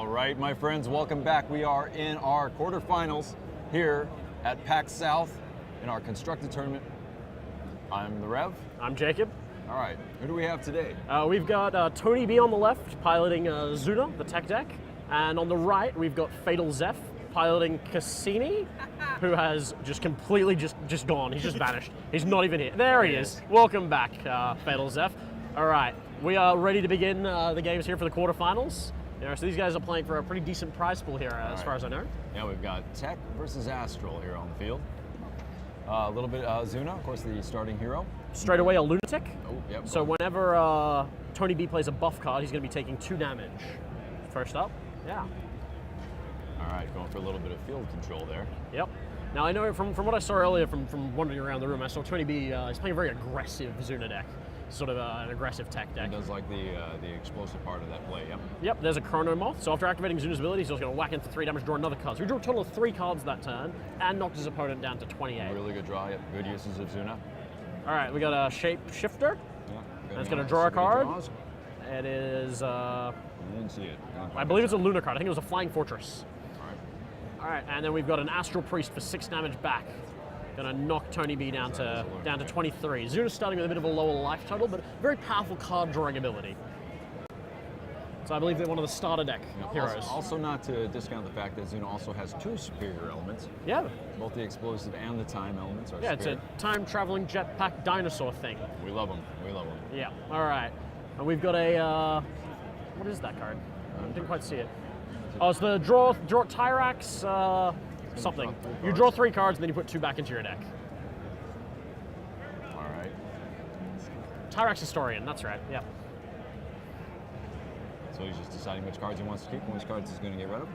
right, my friends, welcome back. We are in our quarterfinals here at PAX South in our constructed tournament. I'm the Rev. I'm Jacob. All right, who do we have today? We've got Tony B on the left, piloting Zuna, the tech deck. And on the right, we've got Fatal Zeph, piloting Cassini, who has just completely just gone. He's just vanished. He's not even here. There he is. Welcome back, Fatal Zeph. All right, we are ready to begin the games here for the quarterfinals. So these guys are playing for a pretty decent prize pool here, as far as I know. Yeah, we've got Tech versus Astral here on the field. A little bit Zuna, of course, the starting hero. Straight away, a lunatic. Oh, yep. So whenever Tony B plays a buff card, he's going to be taking 2 damage. First up, yeah. All right, going for a little bit of field control there. Yep. Now I know from what I saw earlier from wandering around the room, I saw Tony B is playing a very aggressive Zuna deck. Sort of an aggressive tech deck. He does like the explosive part of that play, yep. Yep, there's a Chrono Moth. So after activating Zuna's ability, he's just going to whack in for 3 damage, draw another card. So he drew a total of 3 cards that turn, and knocked his opponent down to 28. Really good draw, yep. Good uses of Zuna. All right, we got a Shapeshifter. Yeah. And it's going to draw a card. It is... I didn't see it. I believe it's a Lunar card. I think it was a Flying Fortress. All All right, and then we've got an Astral Priest for 6 damage back. Gonna knock Tony B down to 23. Zuna's starting with a bit of a lower life total, but very powerful card drawing ability. So I believe they're one of the starter deck heroes. Also not to discount the fact that Zuna also has 2 superior elements. Yeah. Both the explosive and the time elements are Yeah, superior. it's a time-traveling jetpack dinosaur thing. We love them. We love them. Yeah, all right. And we've got a, what is that card? I didn't quite see it. Oh, it's the draw Tyrax, something. You draw 3 cards and then you put 2 back into your deck. All right. Tyrax Historian, that's right, yeah. So he's just deciding which cards he wants to keep and which cards he's going to get rid of?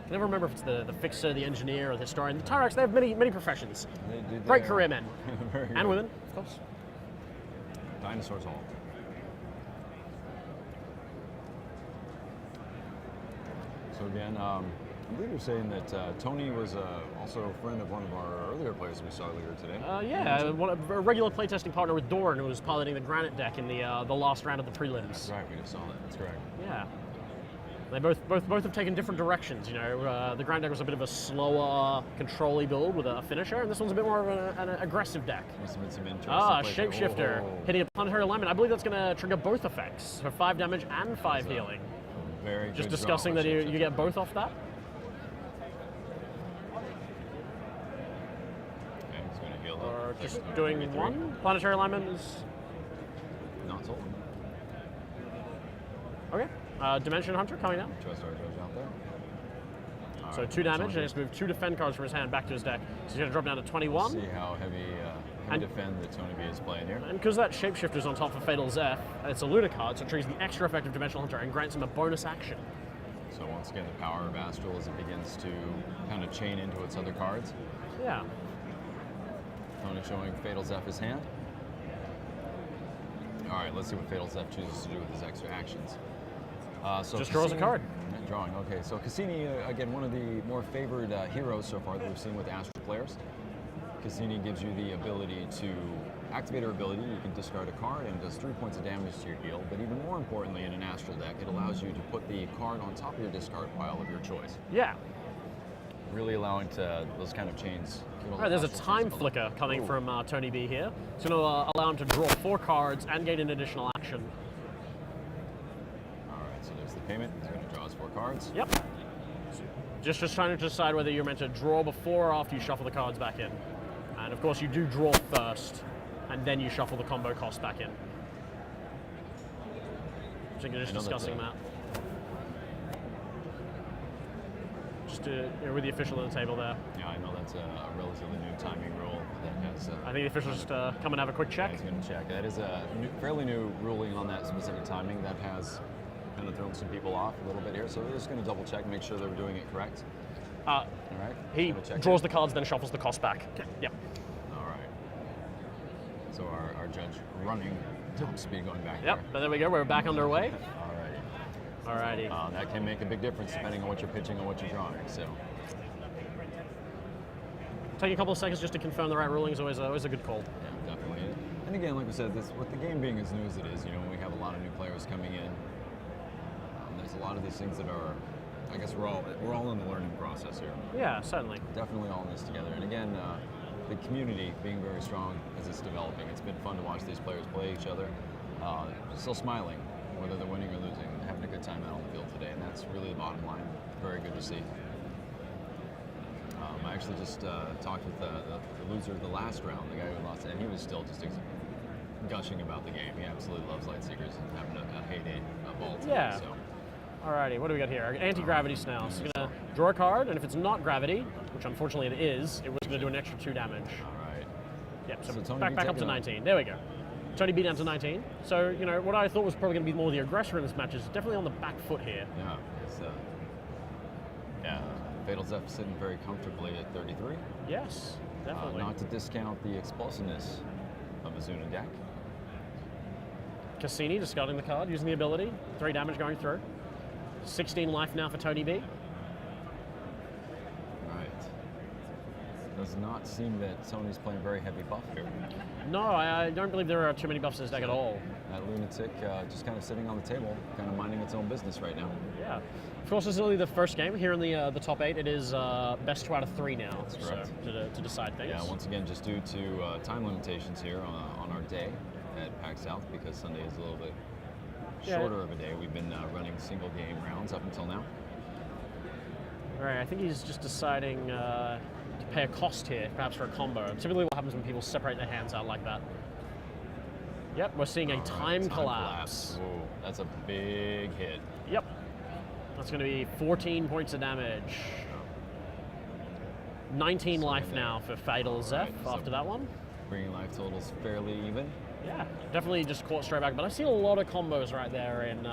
I never remember if it's the fixer, the engineer, or the historian. The Tyrax, they have many professions. They Great career men. And women, of course. Dinosaurs all. So again, I believe you're saying that Tony was also a friend of one of our earlier players we saw earlier today. Yeah, a regular playtesting partner with Doran, who was piloting the Granite deck in the last round of the prelims. That's right, we just saw that. That's correct. Yeah. They both have taken different directions. You know, the Granite deck was a bit of a slower, control-y build with a finisher, and this one's a bit more of an aggressive deck. Some interesting Shapeshifter, hitting a planetary alignment. I believe that's going to trigger both effects for 5 damage and 5 healing. Very good. Just discussing that you get both off that. Okay, he's going to heal Or up. just doing 1. Planetary alignment is... Not sold. Okay. Dimension Hunter coming down. Trust our judge out there. So 2 damage, and he's moved 2 defend cards from his hand back to his deck. So he's going to drop down to 21. See how heavy defend that Tony B is playing here. And because that Shapeshifter's on top of Fatal Zeph, it's a Lunar card, so it triggers the extra effect of Dimensional Hunter and grants him a bonus action. So once again, the power of Astral as it begins to kind of chain into its other cards. Yeah. Tony showing Fatal Zeph's hand. All right, let's see what Fatal Zeph chooses to do with his extra actions. So just draws a card. Drawing, okay. So Cassini, again, one of the more favored heroes so far that we've seen with Astral players. Cassini gives you the ability to activate her ability. You can discard a card and it does 3 points of damage to your heal. But even more importantly, in an Astral deck, it allows you to put the card on top of your discard pile of your choice. Yeah. Really allowing those kind of chains. All right, there's a time flicker coming from Tony B here. It's going to allow him to draw 4 cards and gain an additional action. All right, so there's the payment. He's going to draw his 4 cards. Yep. Just trying to decide whether you're meant to draw before or after you shuffle the cards back in. And of course you do draw first, and then you shuffle the combo cost back in. So you're just discussing that. Just with the official at the table there. Yeah, I know that's a relatively new timing rule that has... I think the officials just come and have a quick check. He's going to check. That is a fairly new ruling on that specific timing that has kind of thrown some people off a little bit here. So we're just going to double check, make sure that we're doing it correct. All right. He draws the cards, then shuffles the cost back. Yep. All right. So our judge running top speed going back Yep, but there we go. We're back underway. Alrighty. Alrighty. That can make a big difference depending on what you're pitching and what you're drawing. So. Taking a couple of seconds just to confirm the right ruling is always a good call. Yeah, definitely. And again, like we said, with the game being as new as it is, you know, we have a lot of new players coming in. There's a lot of these things that are, I guess we're all in the learning process here. Yeah, certainly. Definitely all in this together. And again, the community being very strong as it's developing. It's been fun to watch these players play each other, still smiling, whether they're winning or losing, having a good time out on the field today. And that's really the bottom line. Very good to see. I actually just talked with the loser of the last round, the guy who lost, and he was still just gushing about the game. He absolutely loves Lightseekers and having a heyday of all time. Yeah. So. Alrighty, what do we got here? Anti-gravity snail. So it's going to draw a card, and if it's not gravity, which unfortunately it is, it was going to do an extra 2 damage. All right. Yep, so Tony back up to 19. There we go. Tony B down to 19. So, you know, what I thought was probably going to be more the aggressor in this match is definitely on the back foot here. Yeah. Fatal Zeph sitting very comfortably at 33. Yes, definitely. Not to discount the explosiveness of a Zuna deck. Cassini discarding the card, using the ability. 3 damage going through. 16 life now for Tony B. Right. Does not seem that Tony's playing very heavy buff here. No, I don't believe there are too many buffs in this deck at all. That lunatic just kind of sitting on the table, kind of minding its own business right now. Yeah. Of course, this is only the first game. Here in the top 8, it is best 2 out of 3 now. That's correct. So to decide things. Yeah, once again, just due to time limitations here on our day at PAX South, because Sunday is a little bit shorter of a day. We've been running single game rounds up until now. All right, I think he's just deciding to pay a cost here, perhaps for a combo. Typically what happens when people separate their hands out like that. Yep, we're seeing a time collapse. Whoa, that's a big hit. Yep. That's going to be 14 points of damage. 19 life now for Fatal Zeph after that one. Bringing life totals fairly even. Yeah, definitely just caught straight back. But I see a lot of combos right there in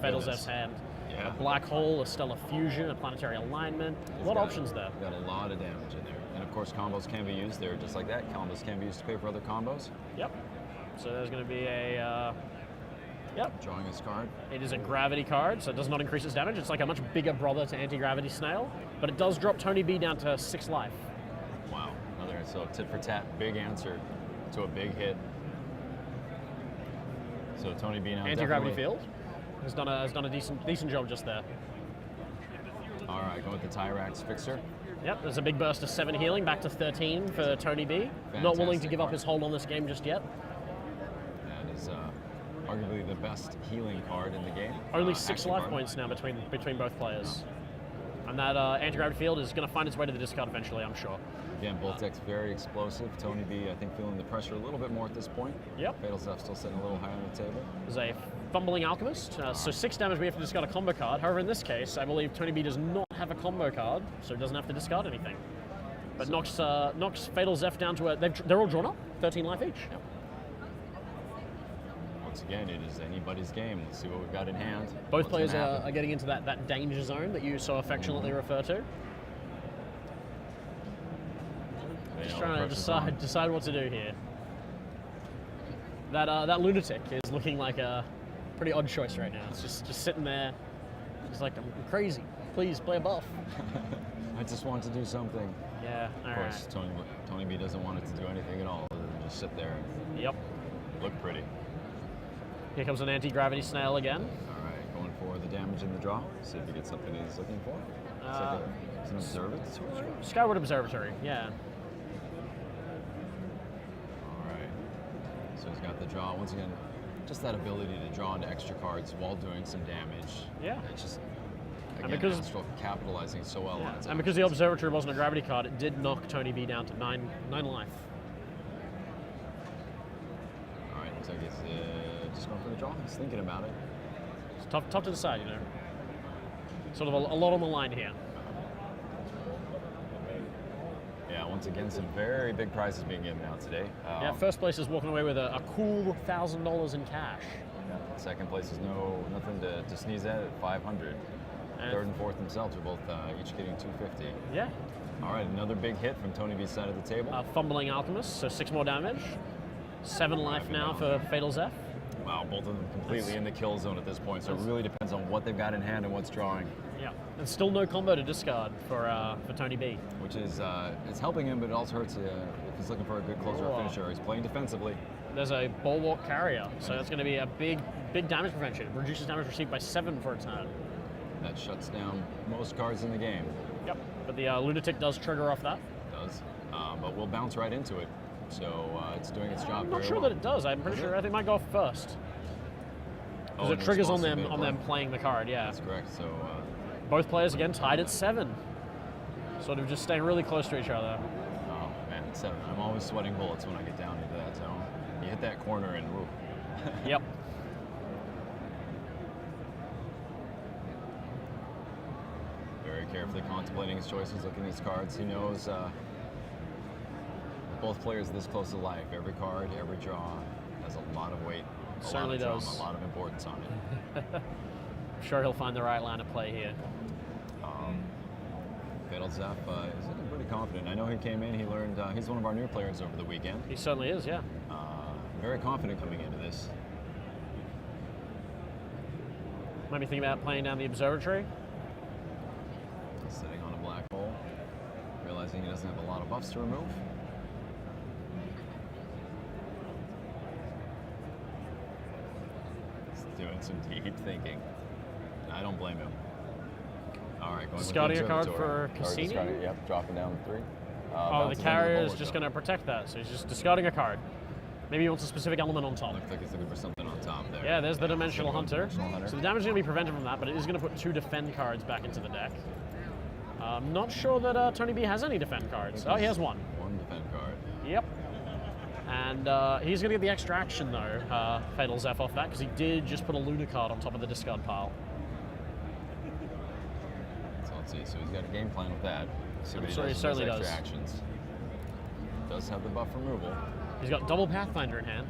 Fatal Zeph's hand. Yeah. A black hole, a stellar fusion, a planetary alignment. A lot of options there. Got a lot of damage in there. And of course, combos can be used there just like that. Combos can be used to pay for other combos. Yep. So there's going to be a... Yep. Drawing his card. It is a gravity card, so it does not increase its damage. It's like a much bigger brother to anti-gravity snail, but it does drop Tony B down to 6 life. Wow. Another so tit for tat, big answer to a big hit. So Tony B now anti-gravity field has done a decent job just there. All right, going with the Tyrax fixer. Yep, there's a big burst of 7 healing, back to 13 for Tony B. Not willing to give up his hold on this game just yet. That is arguably the best healing card in the game. Only 6 life points now between both players. And that anti-gravity field is going to find its way to the discard eventually, I'm sure. Again, both decks very explosive. Tony B, I think, feeling the pressure a little bit more at this point. Yep. Fatal Zeph still sitting a little high on the table. There's a Fumbling Alchemist, so 6 damage we have to discard a combo card. However, in this case, I believe Tony B does not have a combo card, so he doesn't have to discard anything. But knocks Fatal Zeph down to they're all drawn up, 13 life each. Yep. Once again, it is anybody's game. Let's see what we've got in hand. Both players are getting into that danger zone that you so affectionately refer to. Just trying to decide what to do here. That lunatic is looking like a pretty odd choice right now. It's just sitting there. It's like, I'm crazy. Please play a buff. I just want to do something. Yeah, Of course, Tony B doesn't want it to do anything at all other than just sit there and Yep. look pretty. Here comes an anti-gravity snail again. All right, going for the damage in the draw. See if he gets something he's looking for. It's an observatory. Skyward Observatory, yeah. All right. So he's got the draw. Once again, just that ability to draw into extra cards while doing some damage. Yeah. It's just, And again, because- Astral capitalizing so well on its And because the Observatory wasn't a gravity card, it did knock Tony B down to 9 life. All right, looks like he's just going for the draw. He's thinking about it. It's tough to decide, you know. Sort of a lot on the line here. Yeah, once again, some very big prizes being given out today. Yeah, first place is walking away with a cool $1,000 in cash. Second place is nothing to sneeze at 500. And Third and fourth themselves are both each getting 250. yeah. All right, another big hit from Tony B's side of the table. Fumbling Alchemist, so 6 more damage. 7 life now for Fatal Zeph. Wow, both of them completely in the kill zone at this point, so it really depends on what they've got in hand and what's drawing. Yeah, and still no combo to discard for Tony B. Which is it's helping him, but it also hurts if he's looking for a good closer or finisher. He's playing defensively. there's a Bulwark Carrier, so that's going to be a big damage prevention. It reduces damage received by 7 for a turn. That shuts down most cards in the game. Yep, but the Lunatic does trigger off that. It does, but we'll bounce right into it. So it's doing its job I'm not very sure well. that it does. I'm pretty sure. I think it might go off first. Because and it triggers on responsive them bit. playing the card. Yeah. That's correct. So Both players again tied at 7. Sort of just staying really close to each other. oh man, 7. I'm always sweating bullets when I get down into that zone. You hit that corner and whoop. Yep. Very carefully contemplating his choices, looking at his cards. He knows both players this close to life. Every card, every draw has a lot of weight. Certainly a lot of does. drama, a lot of importance on it. I'm sure he'll find the right line of play here. Fatal Zeph is pretty confident. I know he came in, he learned, he's one of our new players over the weekend. He certainly is, yeah. Very confident coming into this. Might be thinking about playing down the observatory. Sitting on a black hole, realizing he doesn't have a lot of buffs to remove. He's doing some deep thinking. I don't blame him. All right, going Discarding with a the card observatory. for Cassini? Yep, dropping down to 3. Oh, the bounces carrier under is the just bullet, going to protect that, so he's just discarding a card. Maybe he wants a specific element on top. Looks like he's looking for something on top there. Yeah, there's the Dimensional Gonna go Hunter. Dimensional Hunter. So the damage is going to be prevented from that, but it is going to put 2 defend cards back into the deck. I'm not sure that Tony B has any defend cards. Oh, he has 1. 1 defend card. Yep. And he's going to get the extra action, though, Fatal Zeph off that, because he did just put a Luna card on top of the discard pile. So let's see. So he's got a game plan with that. See what he sure he does with certainly those extra does. actions. Does have the buff removal. He's got double Pathfinder in hand.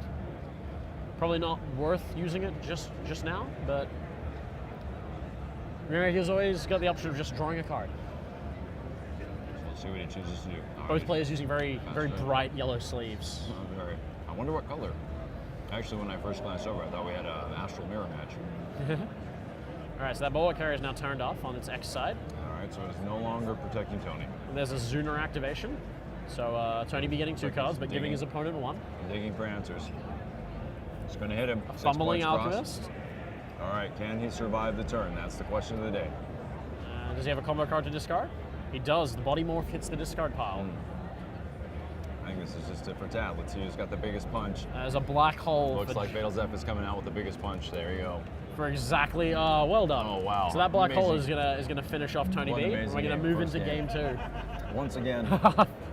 Probably not worth using it just now, but remember, he's always got the option of just drawing a card. So we'll see what he chooses to do. All Both right. players using very right. bright yellow sleeves. Very. I wonder what color. Actually, when I first glanced over, I thought we had an Astral Mirror match. All right, so that Bulwark Carrier is now turned off on its X side. All right, so it's no longer protecting Tony. And there's a Zuner activation. So Tony be getting 2 cards, but giving Digging. his opponent 1. Digging for answers. It's going to hit him. 6 Fumbling points across. Alchemist. All right, can he survive the turn? That's the question of the day. Does he have a combo card to discard? He does. The Body Morph hits the discard pile. I think this is just tit for tat. Let's see who's got the biggest punch. There's a black hole Looks for, like Fatal Zeph is coming out with the biggest punch. There you go. for exactly. Well done. Oh, wow. So that black hole is Amazing. gonna finish off Tony What an B. And amazing we're gonna game. move First into game. game 2. Once again.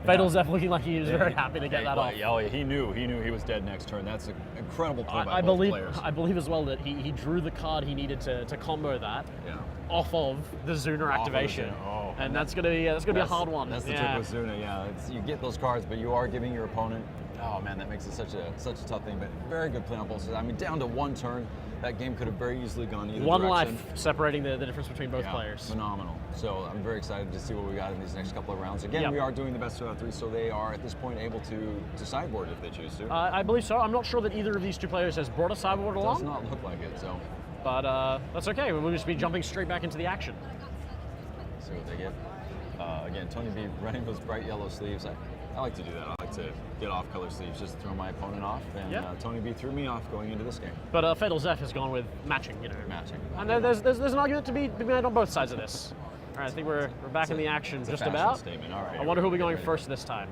Fatal Zeph looking like he was very happy to get that off. Oh, he knew he was dead next turn. That's an incredible play by I both believe players. I believe as well that he drew the card he needed to combo that Yeah. off of the Zuner Off of the activation. Zuner. Oh, and that's gonna be a hard one. That's the yeah. trick with Zuna. Yeah, you get those cards, but you are giving your opponent. Oh man, that makes it such a tough thing. But very good play on both sides. I mean, down to 1 turn, that game could have very easily gone either One direction. life separating the difference between both Yeah, players. Phenomenal. So I'm very excited to see what we got in these next couple of rounds. Again, Yep. we are doing the best 2 out of 3, so they are at this point able to sideboard if they choose to. I believe so. I'm not sure that either of these 2 players has brought a sideboard Does along, not look like it. So but that's okay. We'll just be jumping straight back into the action. see what they get. Again, Tony B running those bright yellow sleeves. I like to do that. I like to get off color sleeves, just throw my opponent off. And Yeah. Tony B threw me off going into this game. But Fatal Zeph has gone with matching, Matching. And there's an argument to be made on both sides of this. All right, I think we're back in the action It's a just fashion about. statement. All right. I wonder who'll be get going ready. first this time.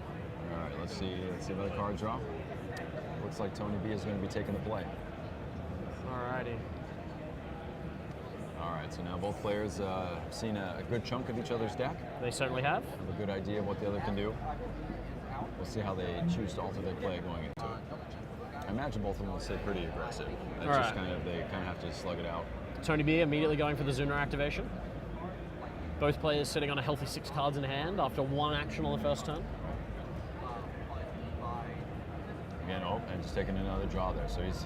All right, let's see another card draw. Looks like Tony B is going to be taking the play. Alrighty. All right, so now both players have seen a good chunk of each other's deck, They certainly have. have a good idea of what the other can do. We'll see how they choose to alter their play going into it. I imagine both of them will stay pretty aggressive. It's All just right. they kind of have to slug it out. Tony B immediately going for the Zuner activation. Both players sitting on a healthy 6 cards in hand after 1 action on the first turn. Again, and just taking another draw there. So he's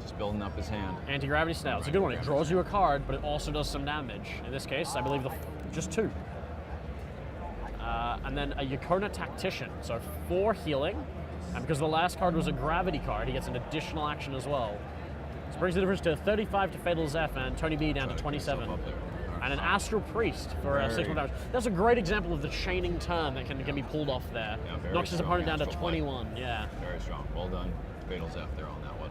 just building up his hand. Anti-gravity style. It's a good one. It draws you a card, but it also does some damage. In this case, I believe just 2. And then a Yukona Tactician. So 4 healing. And because the last card was a gravity card, he gets an additional action as well. This brings the difference to 35 to Fatal Zeph and Tony B down to 27. Up there. And an Astral Priest for 6 more damage. That's a great example of the chaining turn that can be pulled off there. Yeah, very Knocks his strong opponent down to astral play. 21. Yeah. Very strong. Well done. Fatal Zeph there on that one.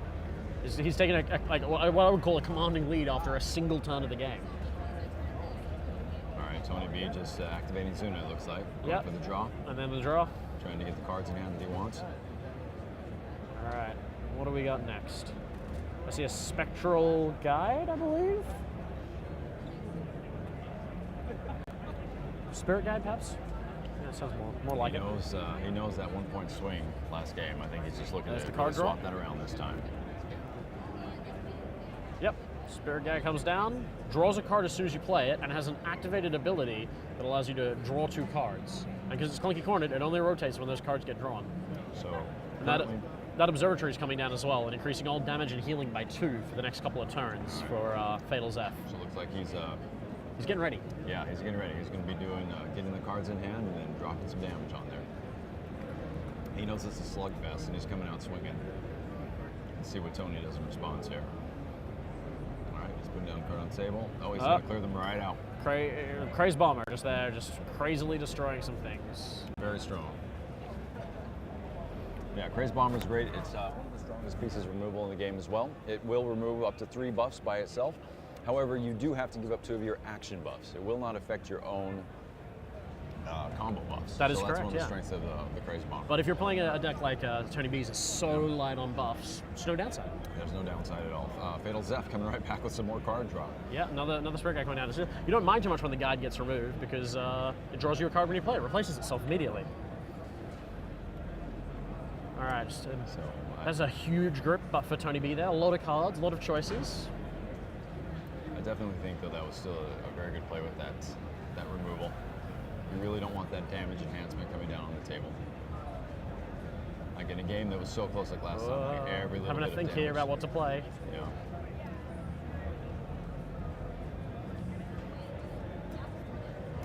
He's taking like what I would call a commanding lead after a single turn of the game. All right, Tony B just activating Zuna, it looks like. Yep. For the draw. And then the draw. Trying to get the cards in hand that he wants. All right, what do we got next? I see a Spectral Guide, I believe. Spirit Guide, perhaps? Yeah, it sounds more like it. He knows that 1 point swing last game. I think he's just looking There's to the card draw. swap that around this time. Yep, Spirit Guide comes down, draws a card as soon as you play it, and has an activated ability that allows you to draw 2 cards. And because it's clunky cornered, it only rotates when those cards get drawn. So And that Observatory is coming down as well and increasing all damage and healing by 2 for the next couple of turns for Fatal Zeph. So it looks like he's getting ready. yeah, he's getting ready. He's going to be doing getting the cards in hand and then dropping some damage on there. He knows it's a slugfest and he's coming out swinging. Let's see what Tony does in response here. All right, he's putting down a card on the table. Oh, he's going to clear them right out. Craze Bomber just there, just crazily destroying some things. Very strong. Yeah, Craze Bomber's great. It's one of the strongest pieces removable in the game as well. It will remove up to 3 buffs by itself. However, you do have to give up 2 of your action buffs. It will not affect your own combo buffs. That is so correct, that's one of the yeah. strengths of the Craze Bomber. But if you're playing a deck like Tony B's, it's so light on buffs, there's no downside. There's no downside at all. Fatal Zeph coming right back with some more card draw. Yeah, another Spirit Guide coming down. You don't mind too much when the guide gets removed because it draws you a card when you play it, replaces itself immediately. All right, that's a huge grip, but for Tony B there, a lot of cards, a lot of choices. I definitely think, though, that was still a very good play with that removal. You really don't want that damage enhancement coming down on the table. Like in a game that was so close like last time, like every little having bit to think of here damage. about what to play. Yeah.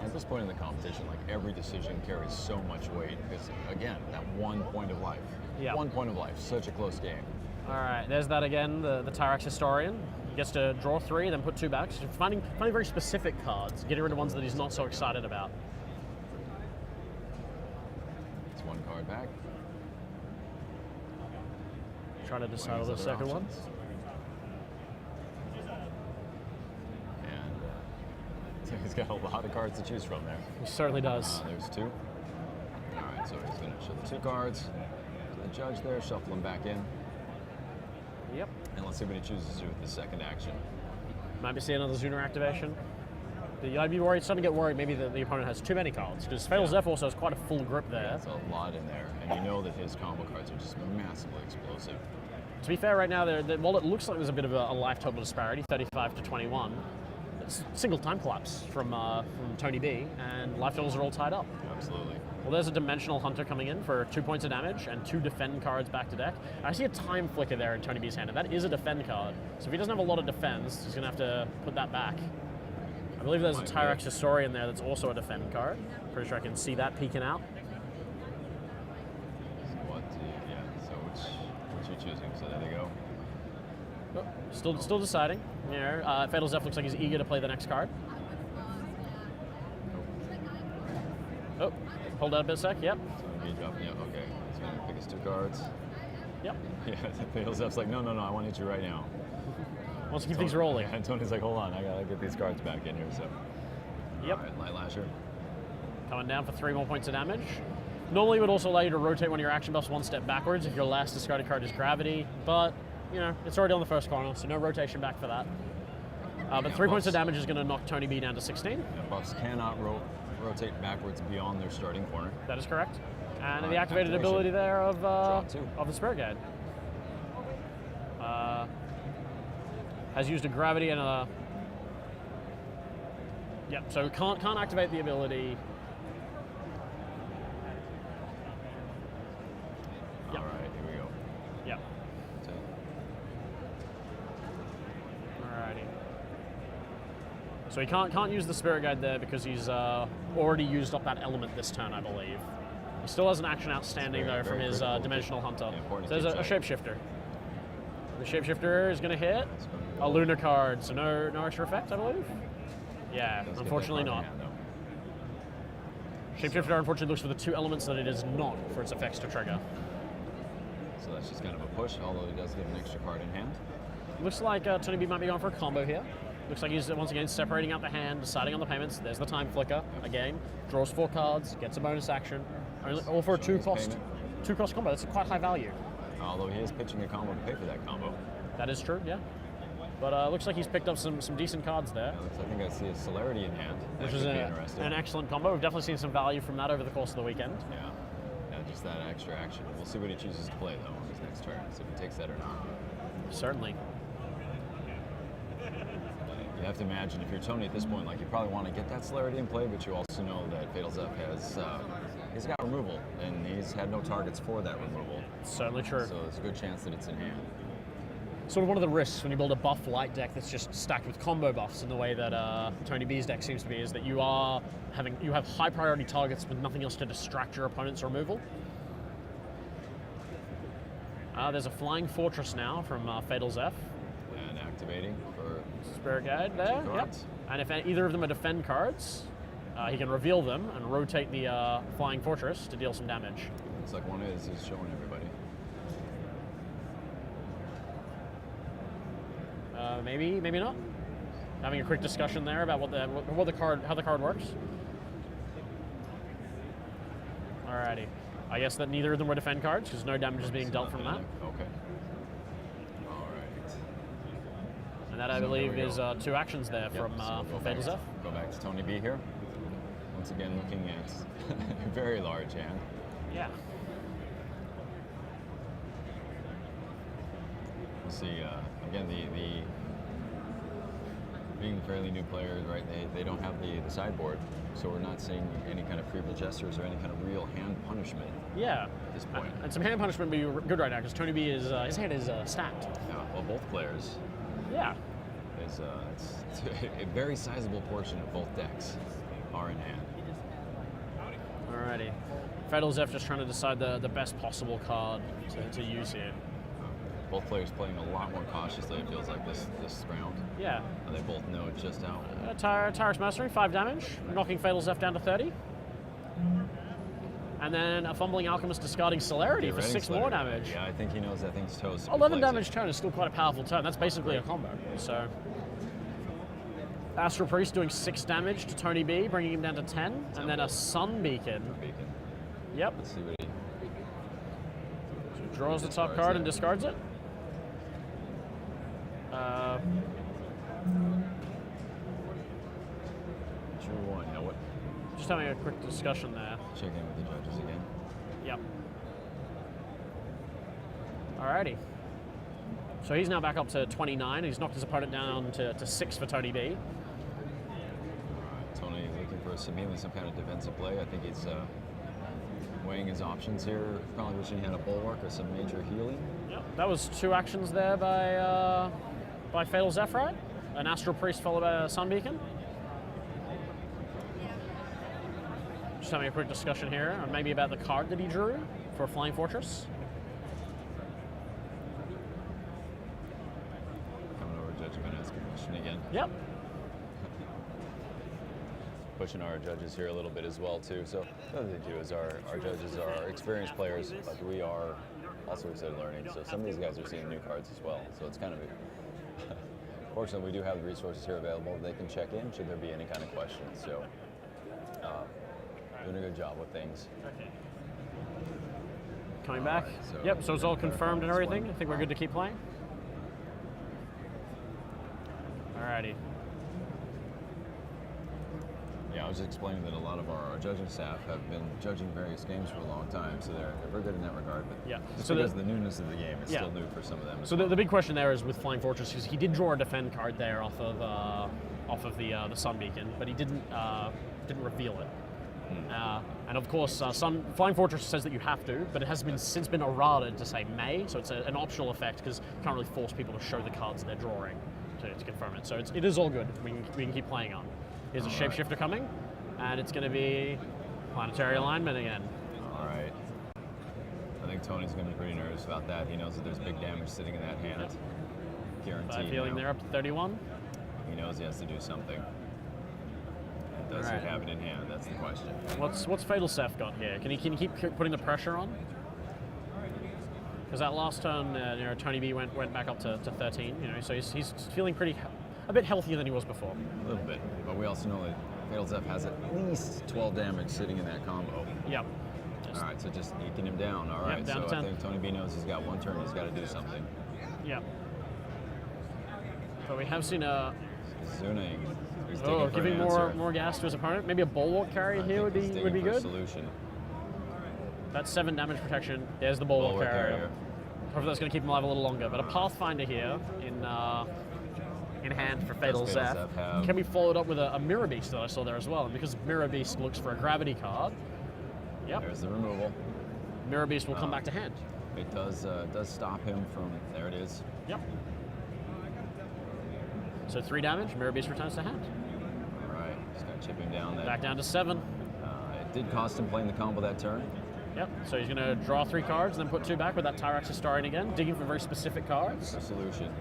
At this point in the competition, like every decision carries so much weight because, again, that 1 point of life. Yeah. 1 point of life, such a close game. All right, there's that again, the Tyrax Historian. He gets to draw 3, then put 2 back. So finding very specific cards, getting rid of ones that he's not so excited about. It's 1 card back. Trying to decide on Weighing the his second other one. options. And he's got a lot of cards to choose from there. He certainly does. There's 2. All right, so he's going to show the 2 cards to the judge there, shuffle them back in. Yep. And let's see what he chooses to do with the second action. Might be seeing another Zuner activation. I'd be worried, starting to get worried maybe that the opponent has too many cards, because Fatal Zeph also has quite a full grip there. That's a lot in there, and you know that his combo cards are just massively explosive. To be fair, right now, while it looks like there's a bit of a life total disparity, 35 to 21, it's single time collapse from Tony B, and life totals are all tied up. Absolutely. Well, there's a Dimensional Hunter coming in for 2 points of damage and 2 defend cards back to deck. I see a Time Flicker there in Tony B's hand, and that is a defend card. So if he doesn't have a lot of defense, he's going to have to put that back. I believe there's a Tyrax Historian there that's also a defend card. Pretty sure I can see that peeking out. So which you choosing? So there they go. Oh, still deciding. Fatal Zeph looks like he's eager to play the next card. Oh, hold out a bit sec, yep. So he dropped, yeah, okay. He's going to pick his 2 cards. Yep. Yeah, Fatal Zeph's like, no, I want to hit you right now. Wants to keep things rolling. And Tony's like, hold on, I got to get these cards back in here, so. Yep. All right, Light Lasher. Coming down for 3 more points of damage. Normally it would also allow you to rotate one of your action buffs 1 step backwards if your last discarded card is Gravity, but, it's already on the first corner, so no rotation back for that. But 3 points of damage is going to knock Tony B down to 16. Yeah, buffs cannot rotate backwards beyond their starting corner. That is correct. And the activated ability there of the Spirit Guide. Has used a Gravity and a... Yep, so can't activate the ability. Yep. All right, here we go. Yep. So, Alrighty. So he can't use the Spirit Guide there because he's already used up that element this turn, I believe. He still has an action outstanding though from his Dimensional Hunter. Yeah, So there's a Shapeshifter. The Shapeshifter is going to hit a Lunar card, so no extra effect, I believe. Yeah, unfortunately not. Shapeshifter unfortunately looks for the 2 elements that it is not for its effects to trigger. So that's just kind of a push, although he does get an extra card in hand. Looks like Tony B might be going for a combo here. Looks like he's once again separating out the hand, deciding on the payments. There's the time flicker again. Draws 4 cards, gets a bonus action. All for a two-cost combo. That's quite high value. Although he is pitching a combo to pay for that combo. That is true, yeah. But looks like he's picked up some decent cards there. Yeah, I think I see a celerity in hand. Which is an excellent combo. We've definitely seen some value from that over the course of the weekend. Yeah, just that extra action. We'll see what he chooses to play, though, on his next turn, see if he takes that or not. Certainly. You have to imagine, if you're Tony at this point, like, you probably want to get that celerity in play, but you also know that Fatal Zeph has, he's got removal, and he's had no targets for that removal. Certainly true. So there's a good chance that it's in hand. Sort of one of the risks when you build a buff light deck that's just stacked with combo buffs in the way that Tony B's deck seems to be, is that you have high priority targets with nothing else to distract your opponent's removal. There's a Flying Fortress now from Fatal Zeph. And activating for Spirit Guide there, yep. And if either of them are defend cards, he can reveal them and rotate the Flying Fortress to deal some damage. Looks like one is, he's showing everybody. Maybe, maybe not. Having a quick discussion there about how the card works. Alrighty. I guess that neither of them were defend cards because no damage is being dealt from that. Okay. All right. And that, I believe, is 2 actions there from Fatal Zeph. Go back to Tony B here. Once again, looking at a very large hand. Yeah. You see, again, the being fairly new players, right? They don't have the sideboard, so we're not seeing any kind of feeble gestures or any kind of real hand punishment. Yeah. At this point. And some hand punishment would be good right now because Tony B is his hand is stacked. Yeah. Well, both players. Yeah. It's a very sizable portion of both decks are in hand. Alrighty. Fatal Zeph just trying to decide the best possible card to use here. Both players playing a lot more cautiously, it feels like, this round. Yeah. They both know just how. Tyrus Mercenary, 5 damage, knocking Fatal Zeph down to 30. And then a Fumbling Alchemist discarding Celerity for 6 more damage. Yeah, I think he knows that thing's toast. 11 damage turn is still quite a powerful turn. That's basically a combo. So, Astral Priest doing 6 damage to Tony B, bringing him down to 10. And then a Sun Beacon. Yep. Let's see what he draws the top card and discards it. Drew 1, yeah, what? Just having a quick discussion there. Check in with the judges again. Yep. Alrighty. So he's now back up to 29. He's knocked his opponent down to 6 for Tony B. Alright, Tony looking for some kind of defensive play. I think he's weighing his options here. Probably wishing he had a bulwark or some major healing. Yep. That was 2 actions there by Fatal Zeph, right? An Astral Priest followed by a Sun Beacon. Just having a quick discussion here, maybe about the card that he drew for Flying Fortress. Coming over, Judge, going to ask a question again. Yep. Pushing our judges here a little bit as well, too. So the other thing, too, is our judges are experienced players, like we are also excited learning. So some of these guys are seeing new cards as well. So it's kind of fortunately, we do have the resources here available. They can check in should there be any kind of questions. So doing a good job with things. Okay. Coming back. Right, so yep, so it's all confirmed and everything. I think we're good to keep playing. Alrighty. Yeah, I was just explaining that a lot of our judging staff have been judging various games for a long time, so they're very good in that regard. But yeah, just so because the newness of the game is still new for some of them. So the big question there is with Flying Fortress, because he did draw a defend card there off of the Sun Beacon, but he didn't reveal it. And of course, Flying Fortress says that you have to, but it has since been errated to say may, so it's an optional effect because you can't really force people to show the cards they're drawing to confirm it. So it is all good. We can keep playing on. Here's a Shapeshifter coming, and it's going to be Planetary Alignment again. All right. I think Tony's going to be pretty nervous about that. He knows that there's big damage sitting in that hand. Yep. Guaranteed. Feeling they're up to 31. He knows he has to do something. And does he have it in hand? That's the question. What's Fatal Zeph got here? Can he keep putting the pressure on? Because that last turn, Tony B went back up to 13. So he's feeling a bit healthier than he was before. A little bit, but we also know that Fatal Zeph has at least 12 damage sitting in that combo. Yep. All right, so just eking him down. All right, down to so 10. I think Tony B knows he's got one turn. He's got to do something. Yep. But we have seen a Zuning. He's digging for giving an answer. more gas to his opponent. Maybe a bulwark carry here would He's be digging for a good. Solution. That's 7 damage protection. There's the bulwark carrier. Hopefully that's going to keep him alive a little longer. But a Pathfinder here in hand for Fatal Zeph can be followed up with a Mirror Beast that I saw there as well. And because Mirror Beast looks for a gravity card, There's the removal. Mirror Beast will come back to hand. It does stop him from. There it is. Yep. So 3 damage. Mirror Beast returns to hand. All right, just got to chip him down. Back down to 7. It did cost him playing the combo that turn. Yep. So he's going to draw 3 cards and then put 2 back with that Tyrax Historian again, digging for very specific cards. A solution.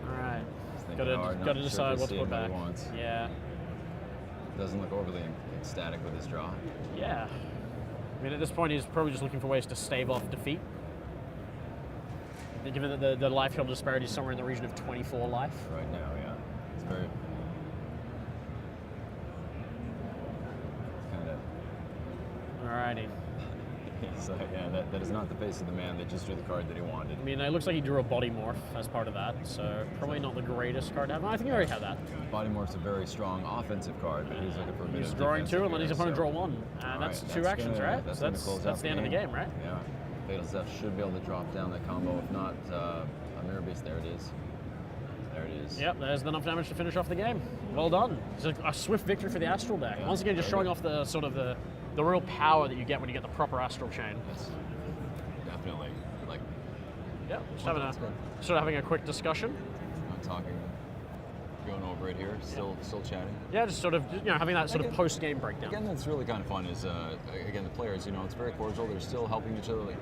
All right. Thinking hard, Got not to sure decide if what to he's put seeing back. what he wants. Yeah. Doesn't look overly ecstatic with his draw. Yeah. I mean, at this point, he's probably just looking for ways to stave off defeat. Given that the life heal disparity is somewhere in the region of 24 life. Right now, yeah. It's very. It's kind of. Alrighty. He's like, yeah, that is not the face of the man that just drew the card that he wanted. I mean, it looks like he drew a body morph as part of that, so probably not the greatest card to have. I think he already had that. Body Morph's a very strong offensive card, but he's looking for a bit He's of drawing 2 and then his defensive opponent here, draw 1. And All that's right, 2 actions, gonna- right? That's, So gonna close out the end of the game, right? Yeah. Fatal Zeph should be able to drop down that combo. If not, a Mirror Beast. There it is. There it is. Yep, there's enough damage to finish off the game. Well done. It's a swift victory for the Astral deck. Yeah, Once again, just very showing good. off the sort of the real power that you get when you get the proper Astral Chain. Yes. Definitely. Like, Yep, just That's good. having a quick discussion. not talking, going over it here, still chatting. Yeah, just sort of having that sort of Again- post-game breakdown. Again, that's really kind of fun. Is again the players, it's very cordial. They're still helping each other. Like,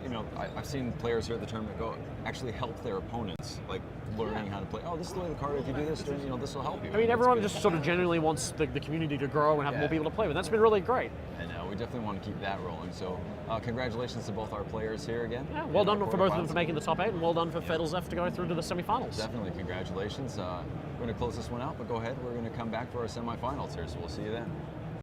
I've seen players here at the tournament go actually help their opponents, like learning how to play. Oh, this is the way the card. If you do this, then, this will help you. I mean, It's everyone good. just sort of genuinely wants the community to grow and have Yeah. more people to play with. That's been really great. And we definitely want to keep that rolling. So, congratulations to both our players here again. Yeah, well done In our for both of them quarterfinals. for making the top 8, and well done for Fatal Zeph to go through to the semifinals. Definitely, congratulations. We're going to close this one out, but go ahead. We're going to come back for our semifinals here, so we'll see you then.